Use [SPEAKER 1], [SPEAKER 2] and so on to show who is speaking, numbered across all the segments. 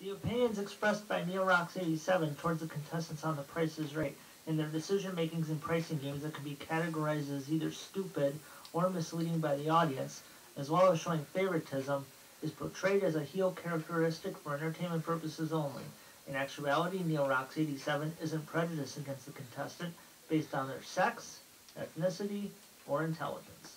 [SPEAKER 1] The opinions expressed by NeoRox87 towards the contestants on The Price is Right and their decision-makings in pricing games that can be categorized as either stupid or misleading by the audience, as well as showing favoritism, is portrayed as a heel characteristic for entertainment purposes only. In actuality, NeoRox87 isn't prejudiced against the contestant based on their sex, ethnicity, or intelligence.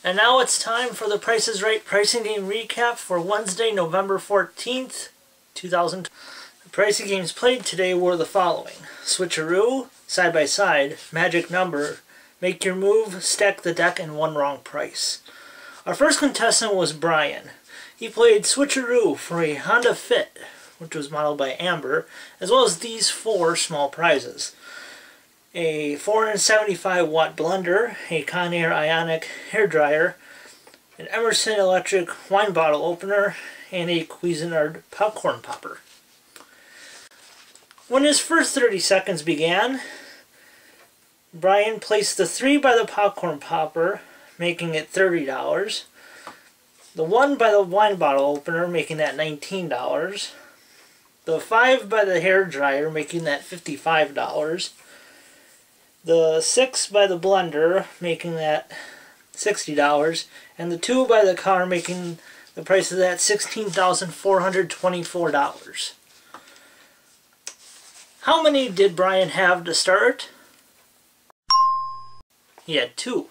[SPEAKER 1] And now it's time for the Price is Right pricing game recap for Wednesday, November 14th, 2000. The pricing games played today were the following: Switcheroo, Side by Side, Magic Number, Make Your Move, Stack the Deck, and One Wrong Price. Our first contestant was Brian. He played Switcheroo for a Honda Fit, which was modeled by Amber, as well as these four small prizes: a 475 watt blender, a Conair Ionic hairdryer, an Emerson electric wine bottle opener, and a Cuisinart popcorn popper. When his first 30 seconds began, Brian placed the 3 by the popcorn popper, making it $30, the 1 by the wine bottle opener, making that $19, the 5 by the hairdryer, making that $55, the 6 by the blender, making that $60, and the 2 by the car, making the price of that $16,424. How many did Brian have to start? He had 2.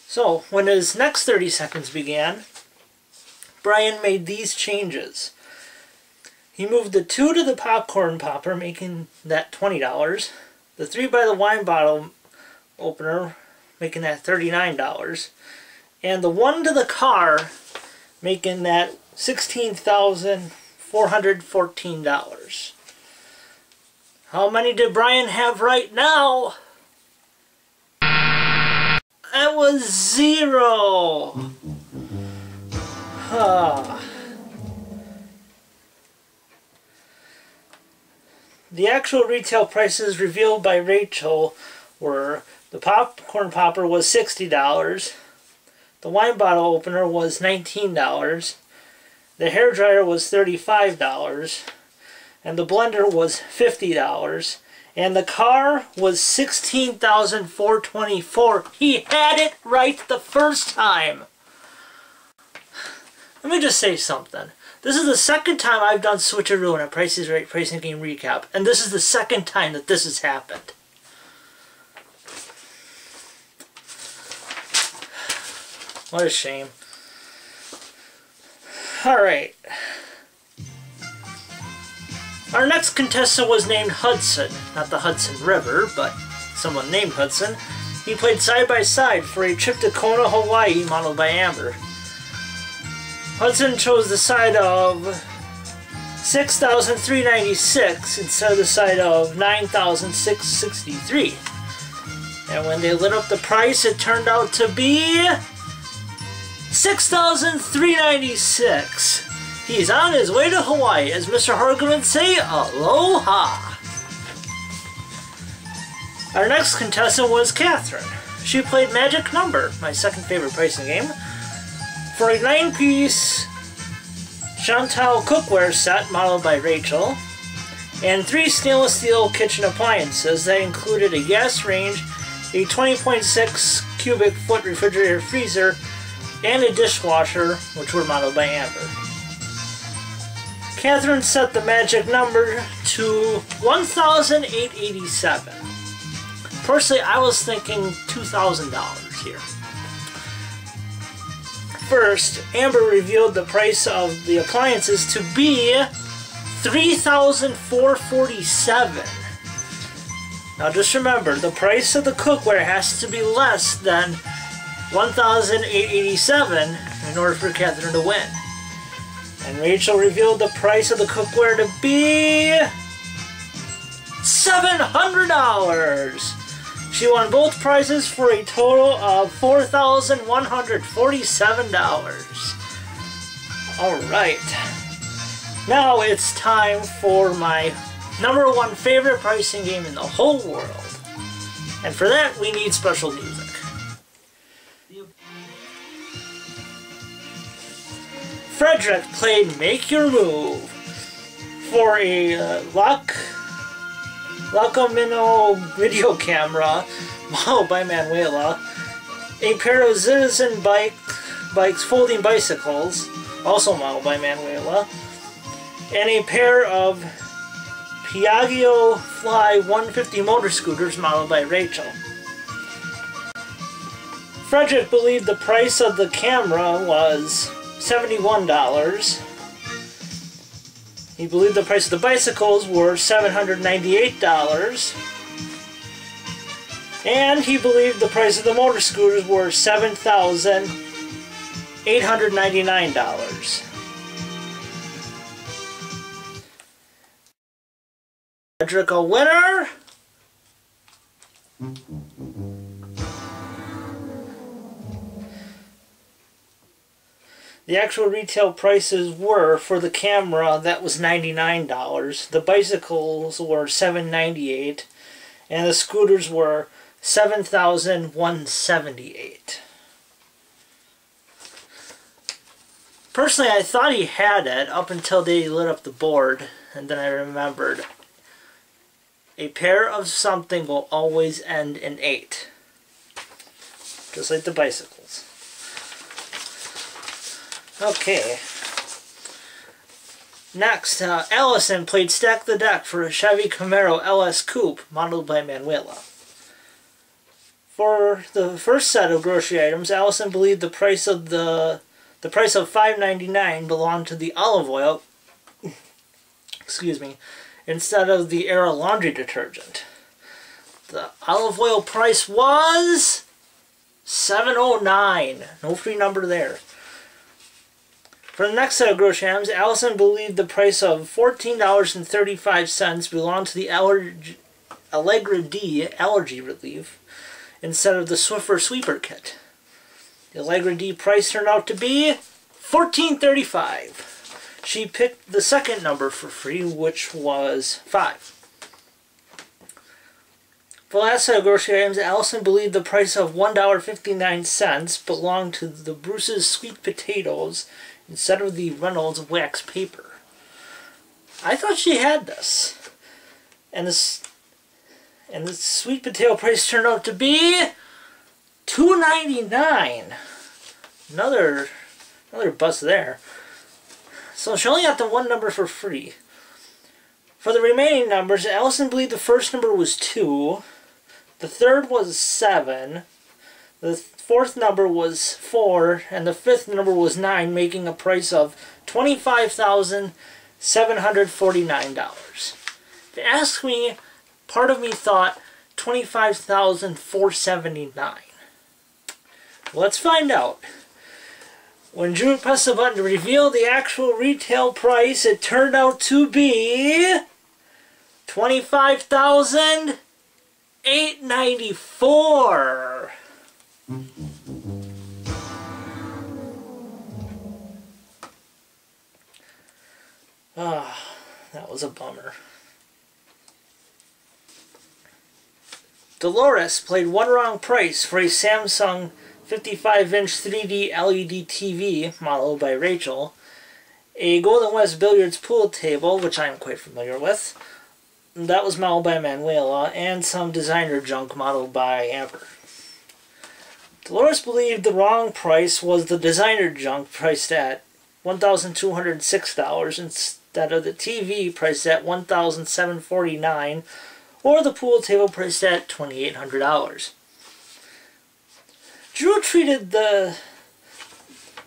[SPEAKER 1] So, when his next 30 seconds began, Brian made these changes. He moved the 2 to the popcorn popper, making that $20. The 3 by the wine bottle opener, making that $39. And the 1 to the car, making that $16,414. How many did Brian have right now? That was 0. The actual retail prices revealed by Rachel were: the popcorn popper was $60, the wine bottle opener was $19, the hairdryer was $35, and the blender was $50, and the car was $16,424. He had it right the first time. Let me just say something. This is the second time I've done Switcheroo in a Price is Right pricing game recap, and this is the second time that this has happened. What a shame. Alright. Our next contestant was named Hudson. Not the Hudson River, but someone named Hudson. He played Side by Side for a trip to Kona, Hawaii, modeled by Amber. Hudson chose the side of $6,396 instead of the side of $9,663. And when they lit up the price, it turned out to be $6,396. He's on his way to Hawaii, as Mr. Horgan would say, aloha. Our next contestant was Catherine. She played Magic Number, my second favorite pricing game, for a 9-piece Chantal cookware set modeled by Rachel, and 3 stainless steel kitchen appliances that included a gas range, a 20.6 cubic foot refrigerator freezer, and a dishwasher, which were modeled by Amber. Catherine set the magic number to $1,887. Personally, I was thinking $2,000 here. First, Amber revealed the price of the appliances to be $3,447. Now just remember, the price of the cookware has to be less than $1,887 in order for Catherine to win. And Rachel revealed the price of the cookware to be $700. She won both prizes for a total of $4,147. Alright. Now it's time for my #1 favorite pricing game in the whole world. And for that, we need special music. Frederick played Make Your Move for a Lacomino video camera modeled by Manuela, a pair of Citizen bikes folding bicycles, also modeled by Manuela, and a pair of Piaggio Fly 150 motor scooters modeled by Rachel. Frederick believed the price of the camera was $71. He believed the price of the bicycles were $798. And he believed the price of the motor scooters were $7,899. Frederick a winner. The actual retail prices were, for the camera, that was $99. The bicycles were $798, and the scooters were $7,178. Personally, I thought he had it up until they lit up the board, and then I remembered. A pair of something will always end in 8. Just like the bicycles. Okay. Next, Allison played Stack the Deck for a Chevy Camaro LS Coupe modeled by Manuela. For the first set of grocery items, Allison believed the price of $5.99 belonged to the olive oil, excuse me, instead of the Era laundry detergent. The olive oil price was $7.09. No free number there. For the next set of grocery items, Allison believed the price of $14.35 belonged to the Allegra D allergy relief instead of the Swiffer sweeper kit. The Allegra D price turned out to be $14.35. She picked the second number for free, which was 5. For the last set of grocery items, Allison believed the price of $1.59 belonged to the Bruce's sweet potatoes instead of the Reynolds wax paper. I thought she had this. And the sweet potato price turned out to be $2.99. Another bust there. So she only got the one number for free. For the remaining numbers, Allison believed the first number was 2, the third was 7, the fourth number was 4, and the fifth number was 9, making a price of $25,749. If you ask me, part of me thought $25,479. Let's find out. When Drew pressed the button to reveal the actual retail price, it turned out to be $25,894. That was a bummer. Dolores played One Wrong Price for a Samsung 55-inch 3D LED TV modeled by Rachel, a Golden West Billiards pool table, which I am quite familiar with, that was modeled by Manuela, and some designer junk modeled by Amber. Dolores believed the wrong price was the designer junk priced at $1,206 instead of the TV priced at $1,749 or the pool table priced at $2,800. Drew treated the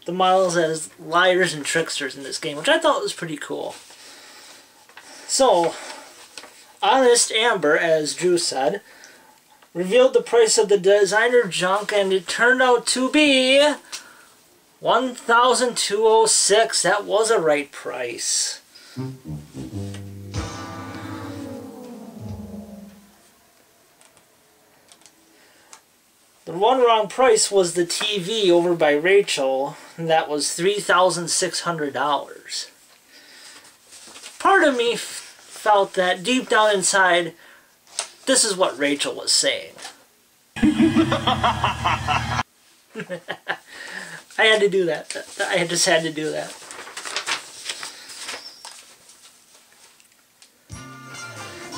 [SPEAKER 1] models as liars and tricksters in this game, which I thought was pretty cool. So, Honest Amber, as Drew said, revealed the price of the designer junk, and it turned out to be $1,206. That was a right price. The one wrong price was the TV over by Rachel, and that was $3,600. Part of me felt that deep down inside, this is what Rachel was saying. I had to do that. I just had to do that.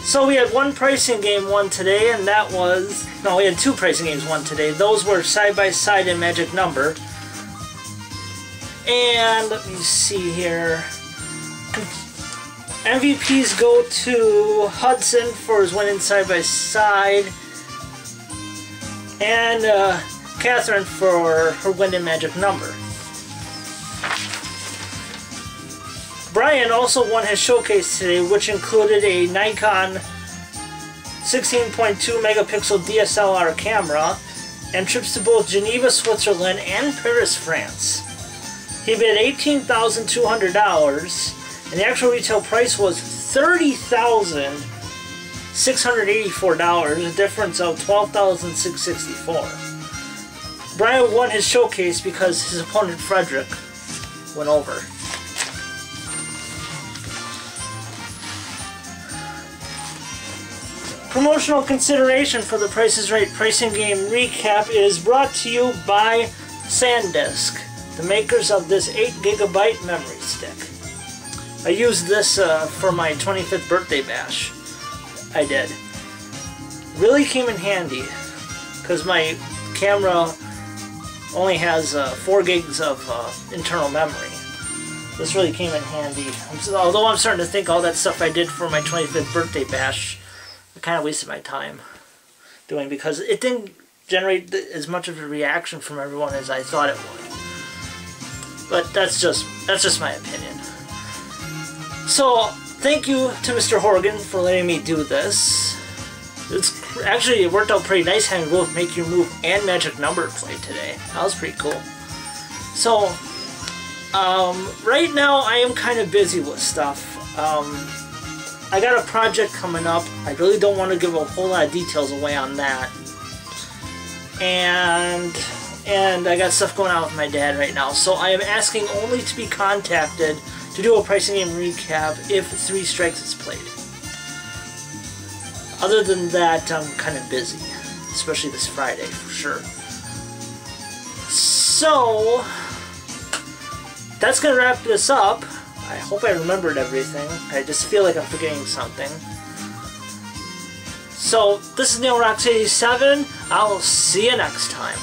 [SPEAKER 1] So we had one pricing game won today, and that was... No, we had two pricing games won today. Those were Side by Side and Magic Number. And let me see here. MVPs go to Hudson for his win in Side by Side. And Catherine for her win in Magic Number. Brian also won his showcase today, which included a Nikon 16.2 megapixel DSLR camera and trips to both Geneva, Switzerland and Paris, France. He bid $18,200 and the actual retail price was $30,684, a difference of $12,664. Brian won his showcase because his opponent Frederick went over. Promotional consideration for the Price is Right pricing game recap is brought to you by SanDisk, the makers of this 8GB memory stick. I used this for my 25th birthday bash. I did. Really came in handy because my camera only has 4 gigs of internal memory. This really came in handy. Although I'm starting to think all that stuff I did for my 25th birthday bash, I kind of wasted my time doing because it didn't generate as much of a reaction from everyone as I thought it would. But that's just my opinion. So thank you to Mr. Horgan for letting me do this. It worked out pretty nice having both Make Your Move and Magic Number play today. That was pretty cool. So right now I am kind of busy with stuff. I got a project coming up. I really don't want to give a whole lot of details away on that. And I got stuff going on with my dad right now. So I am asking only to be contacted to do a pricing game recap if 3 Strikes is played. Other than that, I'm kind of busy. Especially this Friday, for sure. So that's going to wrap this up. I hope I remembered everything. I just feel like I'm forgetting something. So, this is NeilRocks87. I'll see you next time.